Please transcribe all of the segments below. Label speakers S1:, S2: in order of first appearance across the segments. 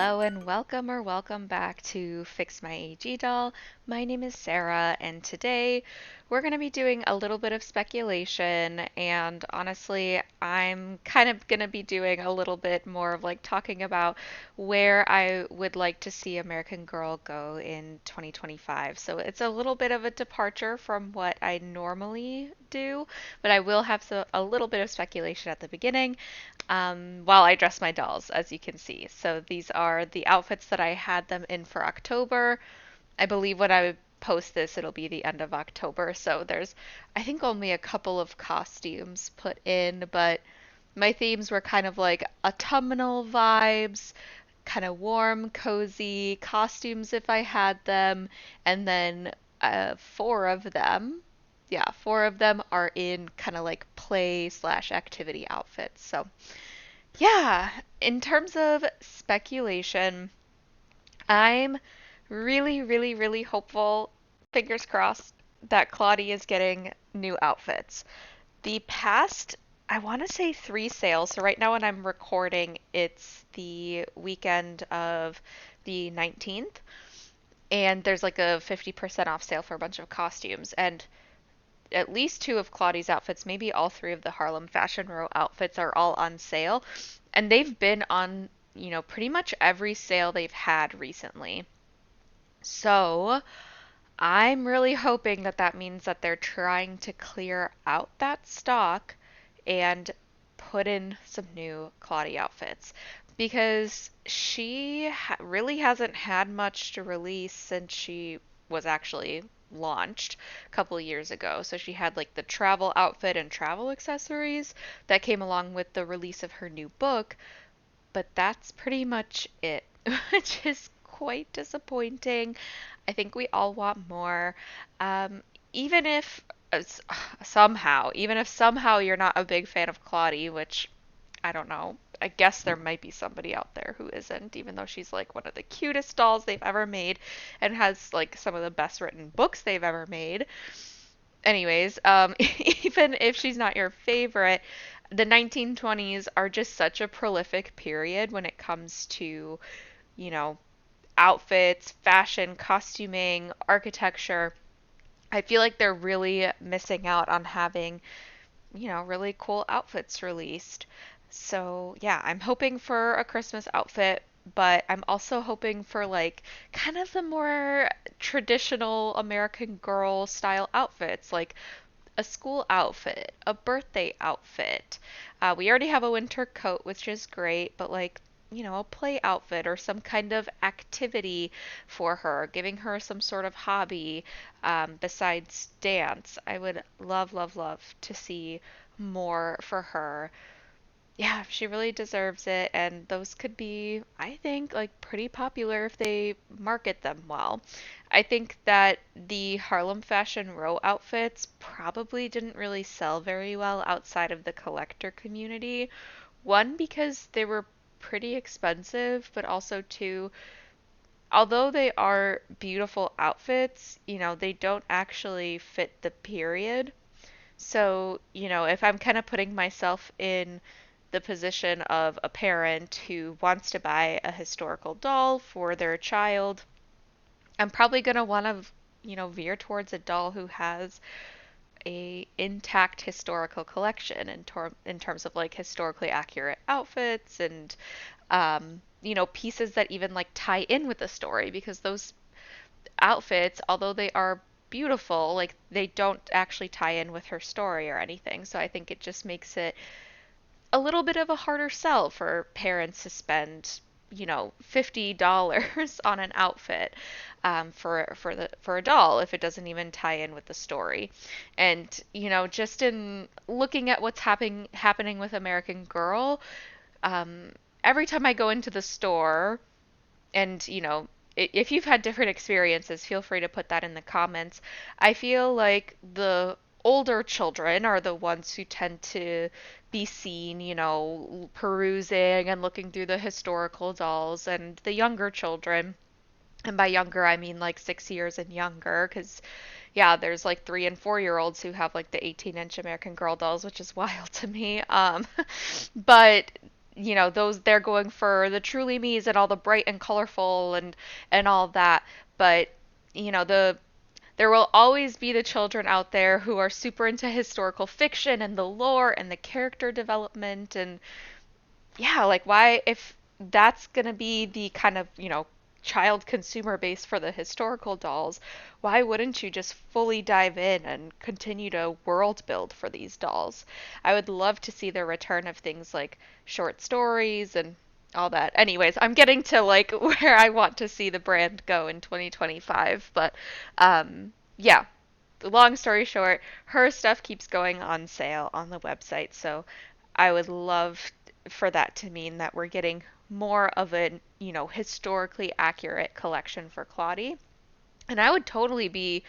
S1: Hello and welcome or welcome back to Fix My AG Doll. My name is Sarah, and today we're going to be doing a little bit of speculation. And honestly, I'm kind of going to be doing a little bit more of like talking about where I would like to see American Girl go in 2025. So it's a little bit of a departure from what I normally do, but I will have a little bit of speculation at the beginning while I dress my dolls, as you can see. So these are the outfits that I had them in for October. I believe when I post this, it'll be the end of October. So there's, I think, only a couple of costumes put in, but my themes were kind of like autumnal vibes, kind of warm, cozy costumes if I had them, and then four of them, yeah, four of them are in kind of like play slash activity outfits. So yeah, in terms of speculation, I'm really, really, really hopeful, fingers crossed, that Claudie is getting new outfits. The past, I want to say three sales. So right now when I'm recording, it's the weekend of the 19th, and there's like a 50% off sale for a bunch of costumes. And at least two of Claudie's outfits, maybe all three of the Harlem Fashion Row outfits are all on sale. And they've been on, pretty much every sale they've had recently. So I'm really hoping that that means that they're trying to clear out that stock and put in some new Claudie outfits because she really hasn't had much to release since she was actually launched a couple of years ago. So she had like the travel outfit and travel accessories that came along with the release of her new book, but that's pretty much it, which is quite disappointing. I think we all want more. Um, even if even if somehow you're not a big fan of Claudie, which I don't know. I guess there might be somebody out there who isn't, even though she's like one of the cutest dolls they've ever made and has like some of the best written books they've ever made. Anyways, even if she's not your favorite, the 1920s are just such a prolific period when it comes to, you know, outfits, fashion, costuming, architecture. I feel like they're really missing out on having, really cool outfits released. So, yeah, I'm hoping for a Christmas outfit, but I'm also hoping for like kind of the more traditional American Girl style outfits, like a school outfit, a birthday outfit. We already have a winter coat, which is great, but like, a play outfit or some kind of activity for her, giving her some sort of hobby besides dance. I would love, love, love to see more for her. Yeah, she really deserves it, and those could be, I think, like pretty popular if they market them well. I think that the Harlem Fashion Row outfits probably didn't really sell very well outside of the collector community. One, because they were pretty expensive, but also two, although they are beautiful outfits, they don't actually fit the period. So, if I'm kind of putting myself in the position of a parent who wants to buy a historical doll for their child, I'm probably going to want to, veer towards a doll who has a intact historical collection in terms of like historically accurate outfits and pieces that even like tie in with the story because those outfits, although they are beautiful, like they don't actually tie in with her story or anything. So I think it just makes it a little bit of a harder sell for parents to spend, $50 on an outfit for a doll if it doesn't even tie in with the story. And just in looking at what's happening with American Girl, um, every time I go into the store, and if you've had different experiences, feel free to put that in the comments. I feel like the older children are the ones who tend to be seen, perusing and looking through the historical dolls, and the younger children, and by younger I mean like 6 years and younger, because yeah, there's like 3 and 4 year olds who have like the 18-inch American Girl dolls, which is wild to me. But those they're going for the truly me's and all the bright and colorful and all that. But there will always be the children out there who are super into historical fiction and the lore and the character development. And yeah, like, why, if that's going to be the kind of, child consumer base for the historical dolls, why wouldn't you just fully dive in and continue to world build for these dolls? I would love to see the return of things like short stories and all that. Anyways, I'm getting to like where I want to see the brand go in 2025, but yeah, long story short, her stuff keeps going on sale on the website. So I would love for that to mean that we're getting more of a, historically accurate collection for Claudie. And I would totally be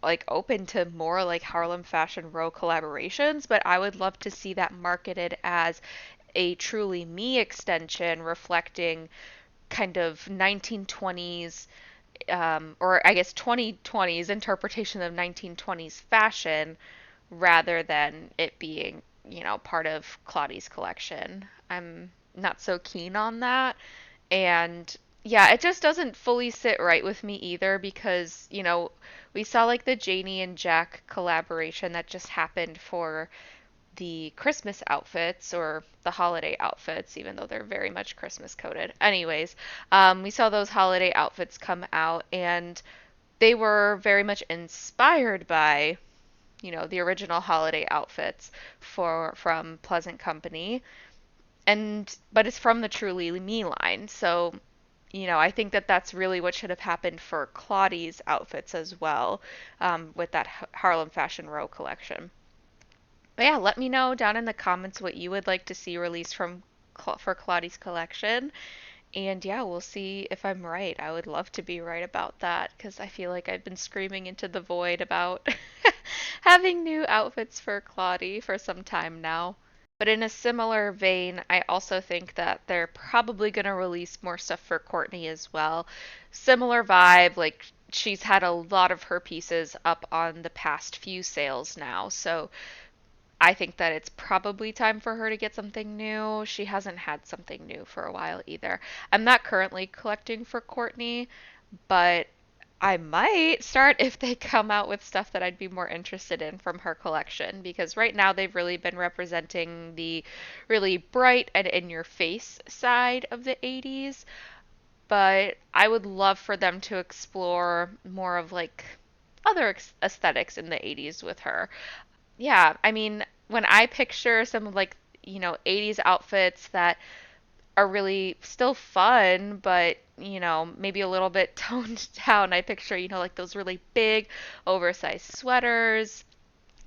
S1: like open to more like Harlem Fashion Row collaborations, but I would love to see that marketed as a truly me extension reflecting kind of 1920s or I guess 2020s interpretation of 1920s fashion rather than it being, part of Claudie's collection. I'm not so keen on that. And yeah, it just doesn't fully sit right with me either because, we saw like the Janie and Jack collaboration that just happened for the Christmas outfits or the holiday outfits, even though they're very much Christmas coded. Anyways, we saw those holiday outfits come out and they were very much inspired by, the original holiday outfits for from Pleasant Company. And but it's from the Truly Me line. So, I think that that's really what should have happened for Claudie's outfits as well, with that Harlem Fashion Row collection. But yeah, let me know down in the comments what you would like to see released for Claudie's collection. And yeah, we'll see if I'm right. I would love to be right about that because I feel like I've been screaming into the void about having new outfits for Claudie for some time now. But in a similar vein, I also think that they're probably going to release more stuff for Courtney as well. Similar vibe, like she's had a lot of her pieces up on the past few sales now. So I think that it's probably time for her to get something new. She hasn't had something new for a while either. I'm not currently collecting for Courtney, but I might start if they come out with stuff that I'd be more interested in from her collection because right now they've really been representing the really bright and in your face side of the 80s, but I would love for them to explore more of like other aesthetics in the 80s with her. Yeah, I mean, when I picture some of like, 80s outfits that are really still fun, but, maybe a little bit toned down, I picture, like those really big, oversized sweaters.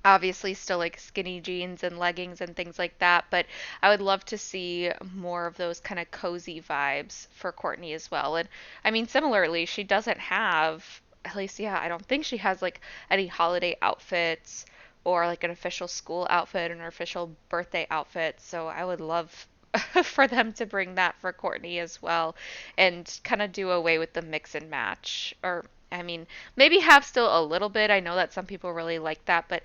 S1: Obviously, still like skinny jeans and leggings and things like that, but I would love to see more of those kind of cozy vibes for Courtney as well. And I mean, similarly, she doesn't have, at least, yeah, I don't think she has like any holiday outfits or like an official school outfit and an official birthday outfit. So I would love for them to bring that for Courtney as well and kind of do away with the mix and match. Or, I mean, maybe have still a little bit. I know that some people really like that, but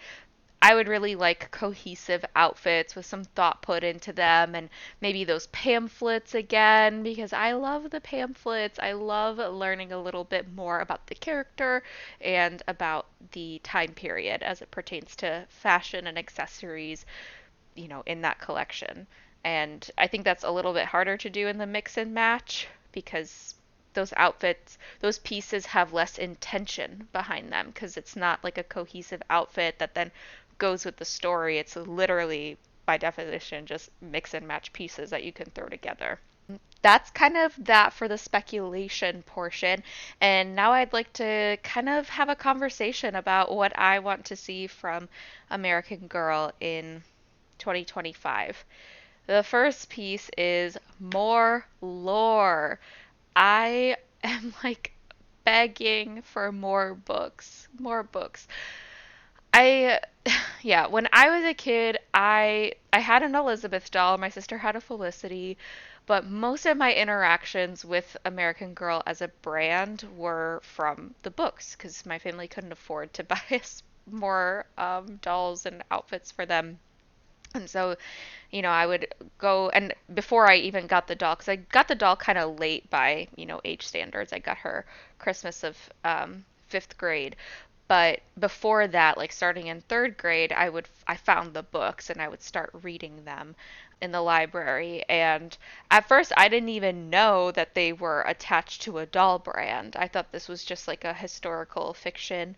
S1: I would really like cohesive outfits with some thought put into them and maybe those pamphlets again because I love the pamphlets. I love learning a little bit more about the character and about the time period as it pertains to fashion and accessories, in that collection. And I think that's a little bit harder to do in the mix and match because those outfits, those pieces have less intention behind them because it's not like a cohesive outfit that then goes with the story. It's literally, by definition, just mix and match pieces that you can throw together. That's kind of that for the speculation portion. And now I'd like to kind of have a conversation about what I want to see from American Girl in 2025. The first piece is more lore. I am like begging for more books, more books. I yeah, when I was a kid, I had an Elizabeth doll, my sister had a Felicity, but most of my interactions with American Girl as a brand were from the books because my family couldn't afford to buy us more dolls and outfits for them. And so, I would go, and before I even got the doll, because I got the doll kind of late by, age standards. I got her Christmas of fifth grade. But before that, like starting in third grade, I found the books and I would start reading them in the library. And at first, I didn't even know that they were attached to a doll brand. I thought this was just like a historical fiction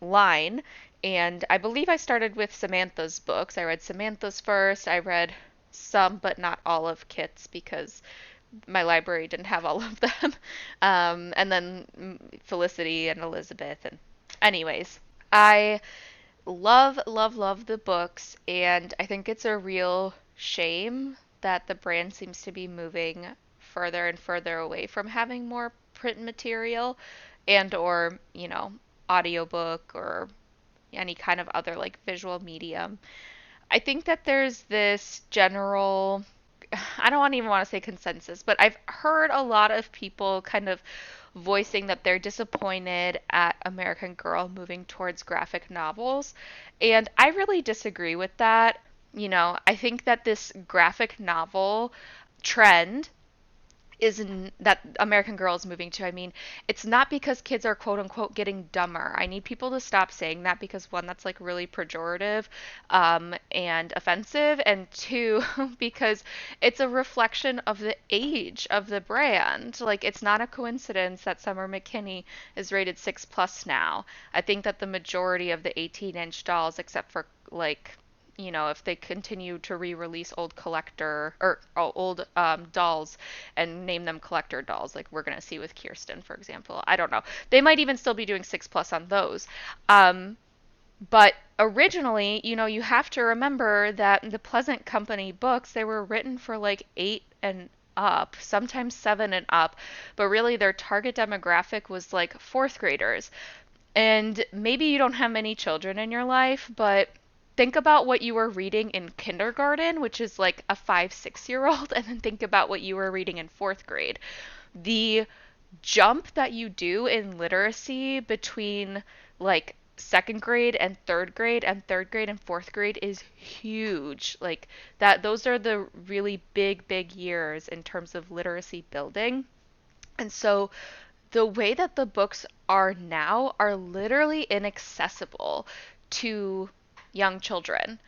S1: line. And I believe I started with Samantha's books. I read Samantha's first. I read some, but not all of Kit's because my library didn't have all of them. And then Felicity and Elizabeth. And, anyways, I love, love, love the books. And I think it's a real shame that the brand seems to be moving further and further away from having more print material and or audiobook or any kind of other like visual medium. I think that there's this general, I don't even want to say consensus, but I've heard a lot of people kind of voicing that they're disappointed at American Girl moving towards graphic novels. And I really disagree with that. I think that this graphic novel trend is that American Girl is moving to. I mean, it's not because kids are quote unquote getting dumber. I need people to stop saying that because one, that's like really pejorative and offensive, and two, because it's a reflection of the age of the brand. Like, it's not a coincidence that Summer McKinney is rated 6+ now. I think that the majority of the 18-inch dolls, except for like if they continue to re-release old collector or old dolls and name them collector dolls, like we're gonna see with Kirsten, for example. I don't know. They might even still be doing 6+ on those. But originally, you have to remember that the Pleasant Company books, they were written for like 8 and up, sometimes 7 and up, but really their target demographic was like fourth graders. And maybe you don't have many children in your life, but think about what you were reading in kindergarten, which is like a 5, 6 year old, and then think about what you were reading in fourth grade. The jump that you do in literacy between like second grade and third grade and fourth grade is huge. Like that, those are the really big, big years in terms of literacy building. And so the way that the books are now are literally inaccessible to young children.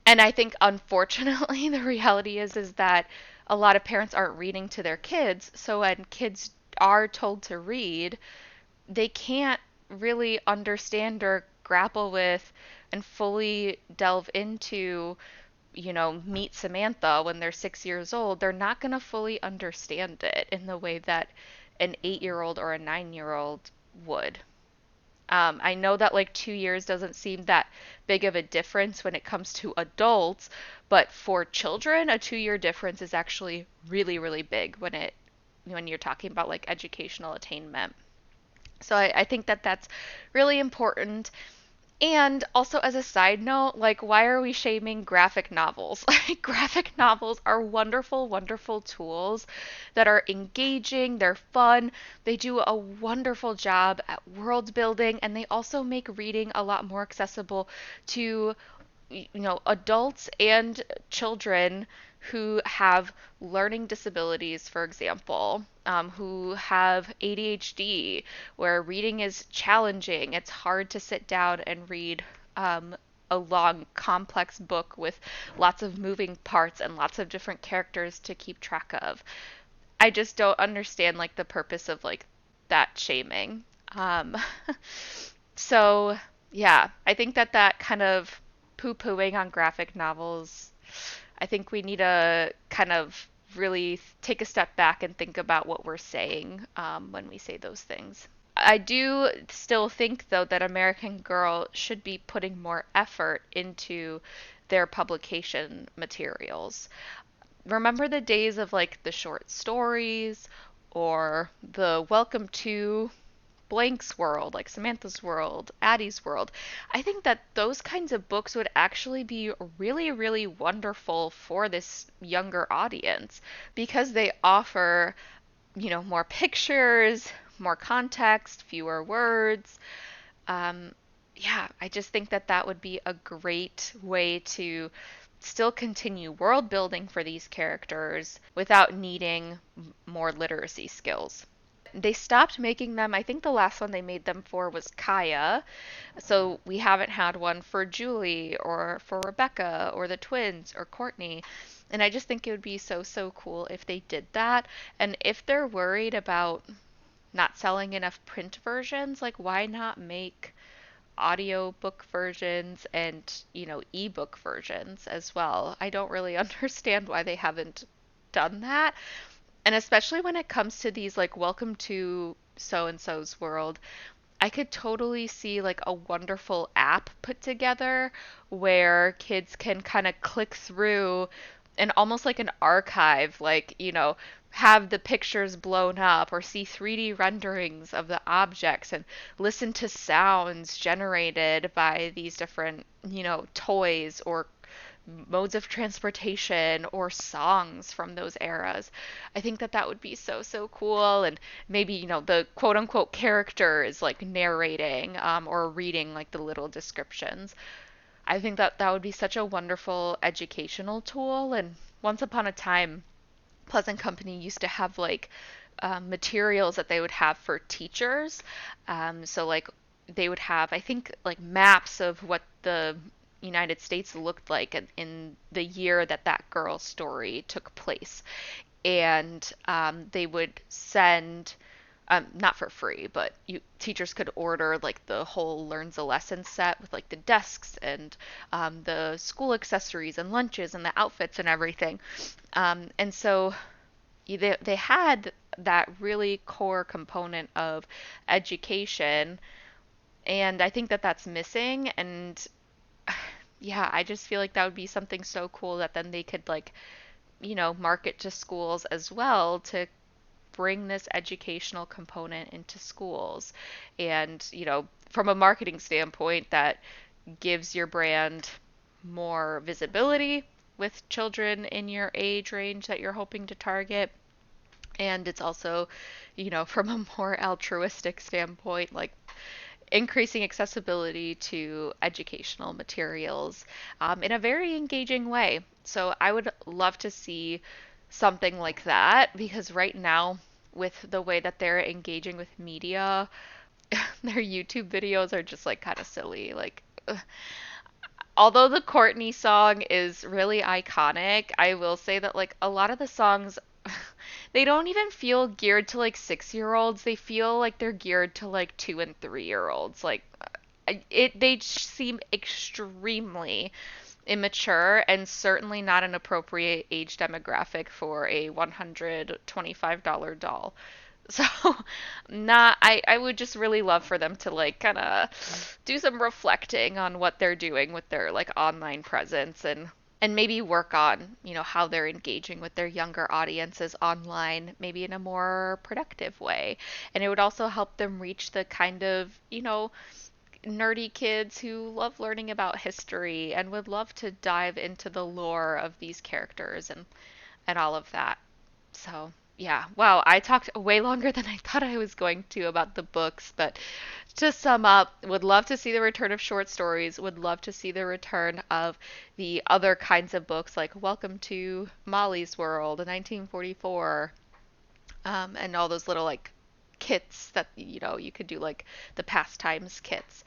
S1: And I think unfortunately the reality is that a lot of parents aren't reading to their kids, so when kids are told to read, they can't really understand or grapple with and fully delve into Meet Samantha when they're 6 years old. They're not going to fully understand it in the way that an 8 year old or a 9 year old would. I know that like 2 years doesn't seem that big of a difference when it comes to adults, but for children, a 2 year difference is actually really, really big when you're talking about like educational attainment. So I think that that's really important. And also, as a side note, like, why are we shaming graphic novels? Like, graphic novels are wonderful, wonderful tools that are engaging, they're fun, they do a wonderful job at world building, and they also make reading a lot more accessible to adults and children who have learning disabilities, for example, who have ADHD, where reading is challenging. It's hard to sit down and read a long, complex book with lots of moving parts and lots of different characters to keep track of. I just don't understand like the purpose of like that shaming. Um, so yeah, I think that that kind of poo-pooing on graphic novels, I think we need to kind of really take a step back and think about what we're saying when we say those things. I do still think, though, that American Girl should be putting more effort into their publication materials. Remember the days of like the short stories or the Welcome to Blank's world, like Samantha's world, Addie's world. I think that those kinds of books would actually be really, really wonderful for this younger audience because they offer, more pictures, more context, fewer words. Um, yeah, I just think that that would be a great way to still continue world building for these characters without needing more literacy skills. They stopped making them. I think the last one they made them for was Kaya. So we haven't had one for Julie or for Rebecca or the twins or Courtney. And I just think it would be so, so cool if they did that. And if they're worried about not selling enough print versions, like why not make audio book versions and, ebook versions as well? I don't really understand why they haven't done that. And especially when it comes to these like welcome to so and so's world, I could totally see like a wonderful app put together where kids can kind of click through and almost like an archive, like, have the pictures blown up or see 3D renderings of the objects and listen to sounds generated by these different, toys or modes of transportation or songs from those eras. I think that that would be so, so cool. And maybe, the quote unquote character is like narrating or reading like the little descriptions. I think that that would be such a wonderful educational tool. And once upon a time, Pleasant Company used to have like materials that they would have for teachers. So like they would have, I think, like maps of what the United States looked like in the year that that girl's story took place, and they would send. Not for free, but teachers could order like the whole Learns a Lesson set with like the desks and the school accessories and lunches and the outfits and everything. And so they had that really core component of education, and I think that that's missing. And yeah, I just feel like that would be something so cool that then they could like, market to schools as well to bring this educational component into schools. And, from a marketing standpoint, that gives your brand more visibility with children in your age range that you're hoping to target. And it's also, from a more altruistic standpoint, like increasing accessibility to educational materials in a very engaging way. So I would love to see something like that because right now, with the way that they're engaging with media, their YouTube videos are just like kind of silly. Like, although the Courtney song is really iconic, I will say that like a lot of the songs they don't even feel geared to like 6-year-olds. They feel like they're geared to like 2 and 3-year-olds. Like they seem extremely immature and certainly not an appropriate age demographic for a $125 doll. So, not I would just really love for them to like kind of do some reflecting on what they're doing with their like online presence and maybe work on, how they're engaging with their younger audiences online, maybe in a more productive way. And it would also help them reach the kind of, nerdy kids who love learning about history and would love to dive into the lore of these characters and all of that. So, yeah. Wow, I talked way longer than I thought I was going to about the books, but to sum up, would love to see the return of short stories, would love to see the return of the other kinds of books like Welcome to Molly's World, 1944, and all those little like kits that you could do like the pastimes kits.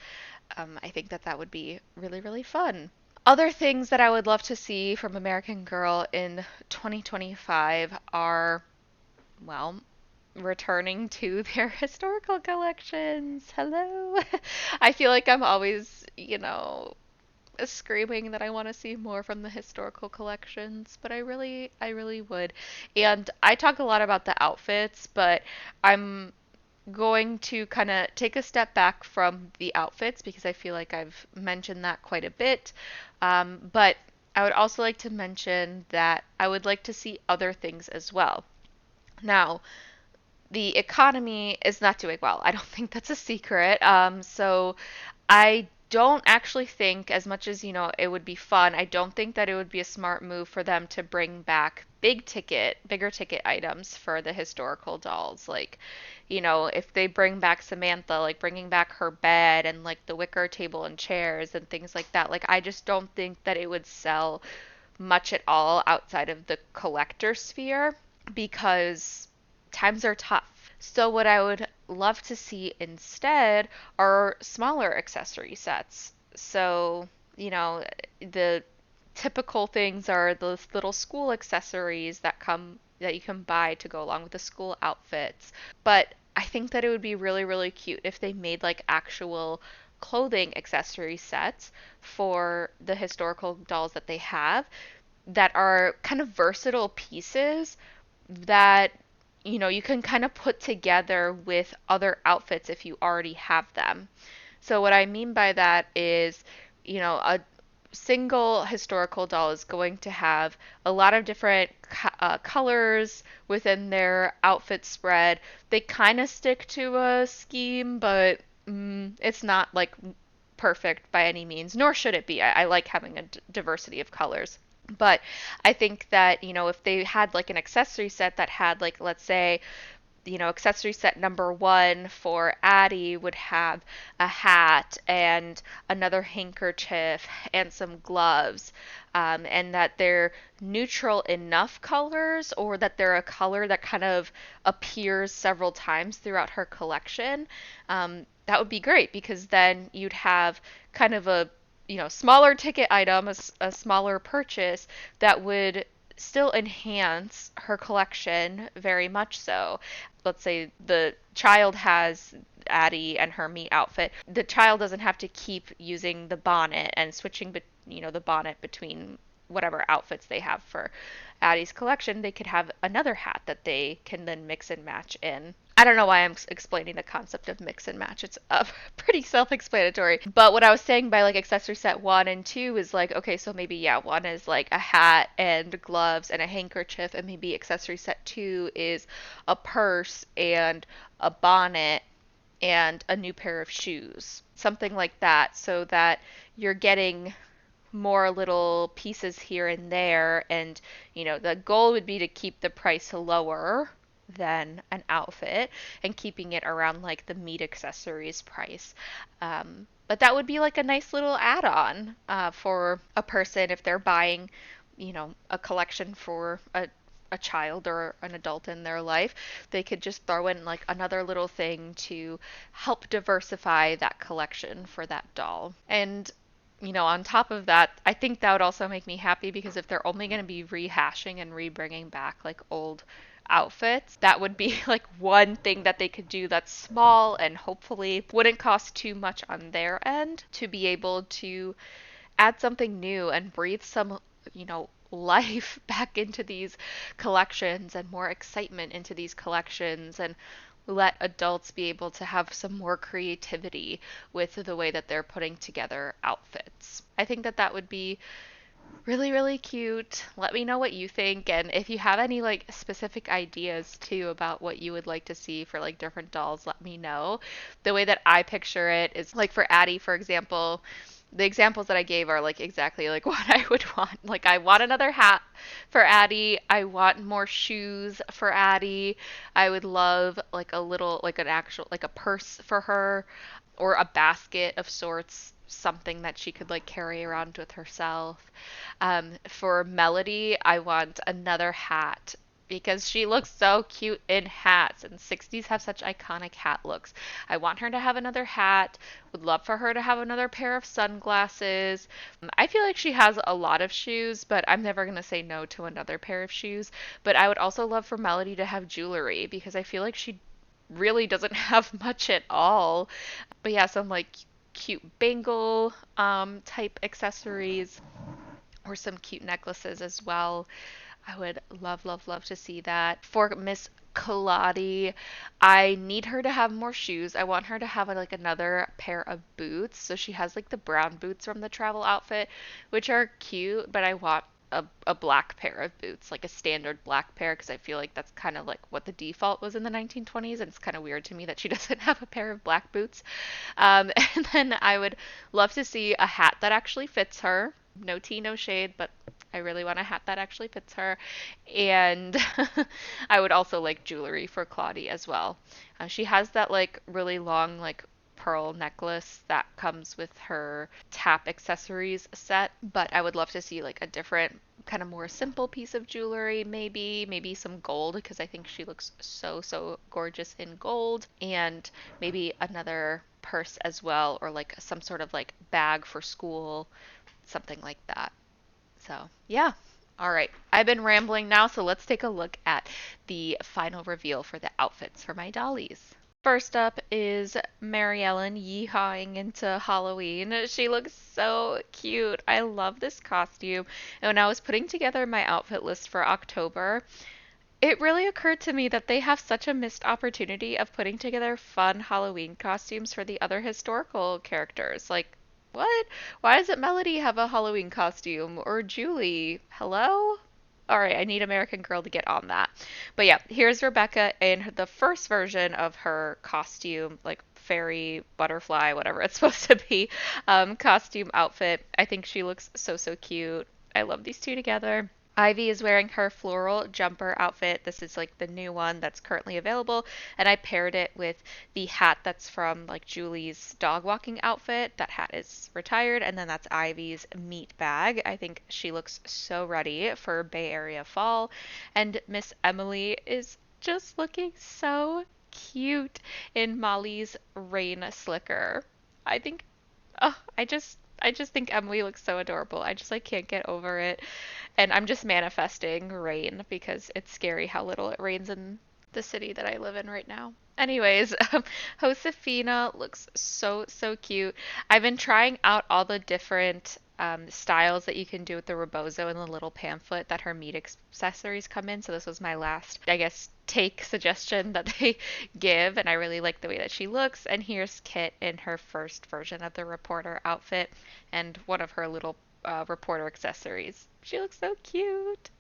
S1: I think that that would be really, really fun. Other things that I would love to see from American Girl in 2025 are, well, returning to their historical collections. Hello. I feel like I'm always, screaming that I want to see more from the historical collections, but I really would. And I talk a lot about the outfits, but I'm going to kind of take a step back from the outfits because I feel like I've mentioned that quite a bit. But I would also like to mention that I would like to see other things as well. Now, the economy is not doing well. I don't think that's a secret. So I don't actually think, as much as, it would be fun, I don't think that it would be a smart move for them to bring back bigger ticket items for the historical dolls. Like, if they bring back Samantha, like bringing back her bed and like the wicker table and chairs and things like that, like I just don't think that it would sell much at all outside of the collector sphere because times are tough. So, what I would love to see instead are smaller accessory sets. So, the typical things are those little school accessories that you can buy to go along with the school outfits. But I think that it would be really, really cute if they made like actual clothing accessory sets for the historical dolls that they have that are kind of versatile pieces that you can kind of put together with other outfits if you already have them. So what I mean by that is, a single historical doll is going to have a lot of different colors within their outfit spread. They kind of stick to a scheme, but it's not like perfect by any means, nor should it be. I like having a diversity of colors. But I think that, if they had like an accessory set that had like, let's say, accessory set number one for Addie would have a hat and another handkerchief and some gloves, and that they're neutral enough colors or that they're a color that kind of appears several times throughout her collection. That would be great because then you'd have kind of a smaller ticket item, a smaller purchase that would still enhance her collection very much so. Let's say the child has Addie and her meat outfit. The child doesn't have to keep using the bonnet and switching, the bonnet between whatever outfits they have for Addie's collection. They could have another hat that they can then mix and match in. I don't know why I'm explaining the concept of mix and match. It's pretty self-explanatory. But what I was saying by like accessory set one and two is like, okay, so maybe, yeah, one is like a hat and gloves and a handkerchief, and maybe accessory set two is a purse and a bonnet and a new pair of shoes. Something like that, so that you're getting more little pieces here and there. And, the goal would be to keep the price lower than an outfit and keeping it around like the meat accessories price. But that would be like a nice little add on for a person if they're buying, a collection for a child or an adult in their life. They could just throw in like another little thing to help diversify that collection for that doll. And on top of that, I think that would also make me happy because if they're only going to be rehashing and rebringing back like old outfits, that would be like one thing that they could do that's small and hopefully wouldn't cost too much on their end to be able to add something new and breathe some, life back into these collections and more excitement into these collections and let adults be able to have some more creativity with the way that they're putting together outfits. I think that that would be really, really cute. Let me know what you think, and if you have any like specific ideas too about what you would like to see for like different dolls, let me know. The way that I picture it is like for Addie, for example, the examples that I gave are like exactly like what I would want. Like I want another hat for Addie. I want more shoes for Addie. I would love like a little like an actual like a purse for her or a basket of sorts, something that she could like carry around with herself. For Melody, I want another hat because she looks so cute in hats, and 60s have such iconic hat looks. I want her to have another hat, would love for her to have another pair of sunglasses. I feel like she has a lot of shoes, but I'm never going to say no to another pair of shoes. But I would also love for Melody to have jewelry because I feel like she really doesn't have much at all. But yeah, some like cute bangle type accessories or some cute necklaces as well. I would love, love, love to see that. For Miss Claudie, I need her to have more shoes. I want her to have like another pair of boots. So she has like the brown boots from the travel outfit, which are cute, but I want a black pair of boots, like a standard black pair, because I feel like that's kind of like what the default was in the 1920s, and it's kind of weird to me that she doesn't have a pair of black boots. And then I would love to see a hat that actually fits her. No tea, no shade, but I really want a hat that actually fits her. And I would also like jewelry for Claudie as well. She has that like really long like pearl necklace that comes with her tap accessories set, but I would love to see like a different kind of more simple piece of jewelry, maybe some gold, because I think she looks so gorgeous in gold, and maybe another purse as well, or like some sort of like bag for school, something like that. So, yeah. All right. I've been rambling now, so let's take a look at the final reveal for the outfits for my dollies. First up is Mary Ellen yeehawing into Halloween. She looks so cute. I love this costume. And when I was putting together my outfit list for October, it really occurred to me that they have such a missed opportunity of putting together fun Halloween costumes for the other historical characters. Like, what? Why doesn't Melody have a Halloween costume? Or Julie? Hello? All right, I need American Girl to get on that. But yeah, here's Rebecca in the first version of her costume, like fairy, butterfly, whatever it's supposed to be, costume outfit. I think she looks so cute. I love these two together. Ivy is wearing her floral jumper outfit. This is like the new one that's currently available, and I paired it with the hat that's from like Julie's dog walking outfit. That hat is retired, and then that's Ivy's meat bag. I think she looks so ready for Bay Area fall, and Miss Emily is just looking so cute in Molly's rain slicker. I think Oh, I just think Emily looks so adorable. I just like can't get over it. And I'm just manifesting rain because it's scary how little it rains in the city that I live in right now. Anyways, Josefina looks so cute. I've been trying out all the different styles that you can do with the rebozo and the little pamphlet that her meat accessories come in. So this was my last, I guess, take suggestion that they give, and I really like the way that she looks. And here's Kit in her first version of the reporter outfit and one of her little reporter accessories. She looks so cute.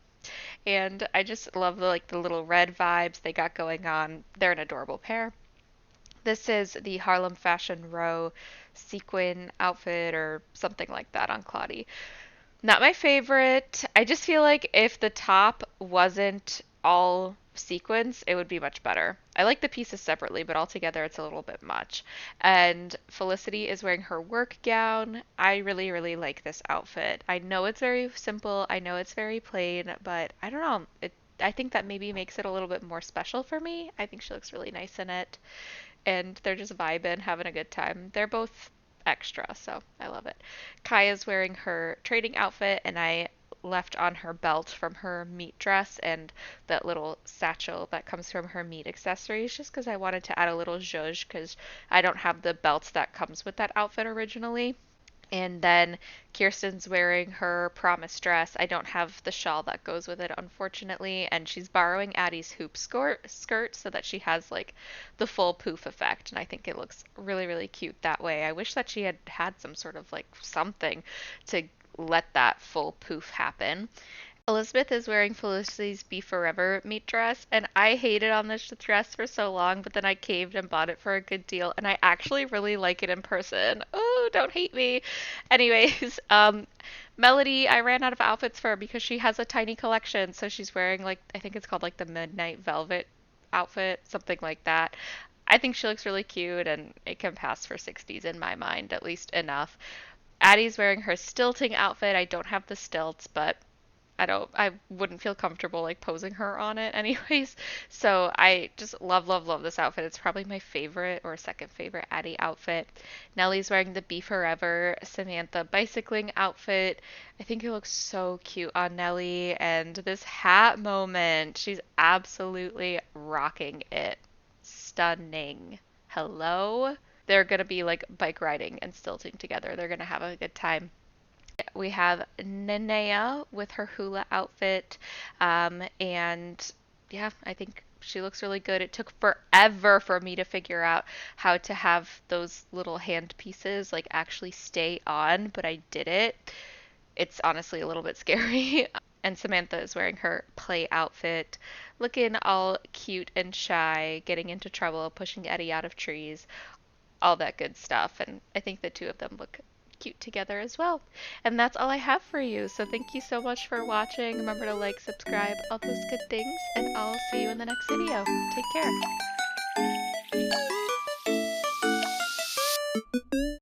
S1: And I just love the little red vibes they got going on. They're an adorable pair. This is the Harlem Fashion Row sequin outfit or something like that on Claudie. Not my favorite. I just feel like if the top wasn't all sequins, it would be much better. I like the pieces separately, but altogether it's a little bit much. And Felicity is wearing her work gown. I really like this outfit. I know it's very simple. I know it's very plain, but I don't know. I think that maybe makes it a little bit more special for me. I think she looks really nice in it, and they're just vibing, having a good time. They're both extra, so I love it. Kaya's wearing her trading outfit, and I left on her belt from her meat dress and that little satchel that comes from her meat accessories just because I wanted to add a little zhuzh because I don't have the belts that comes with that outfit originally. And then Kirsten's wearing her promise dress. I don't have the shawl that goes with it, unfortunately. And she's borrowing Addie's hoop skirt so that she has like the full poof effect. And I think it looks really cute that way. I wish that she had had some sort of like something to let that full poof happen. Elizabeth is wearing Felicity's Be Forever meat dress, and I hated on this dress for so long, but then I caved and bought it for a good deal, and I actually really like it in person. Oh, don't hate me. Anyways, Melody, I ran out of outfits for her because she has a tiny collection, so she's wearing like, I think it's called like the Midnight Velvet outfit, something like that. I think she looks really cute, and it can pass for 60s in my mind, at least enough. Addie's wearing her stilting outfit. I don't have the stilts, but I wouldn't feel comfortable like posing her on it anyways. So I just love this outfit. It's probably my favorite or second favorite Addie outfit. Nellie's wearing the Be Forever Samantha bicycling outfit. I think it looks so cute on Nellie, and this hat moment, she's absolutely rocking it. Stunning. Hello? They're gonna be like bike riding and stilting together. They're gonna have a good time. We have Nenea with her hula outfit. And yeah, I think she looks really good. It took forever for me to figure out how to have those little hand pieces like actually stay on, but I did it. It's honestly a little bit scary. And Samantha is wearing her play outfit, looking all cute and shy, getting into trouble, pushing Eddie out of trees, all that good stuff. And I think the two of them look cute together as well. And that's all I have for you. So thank you so much for watching. Remember to like, subscribe, all those good things, and I'll see you in the next video. Take care.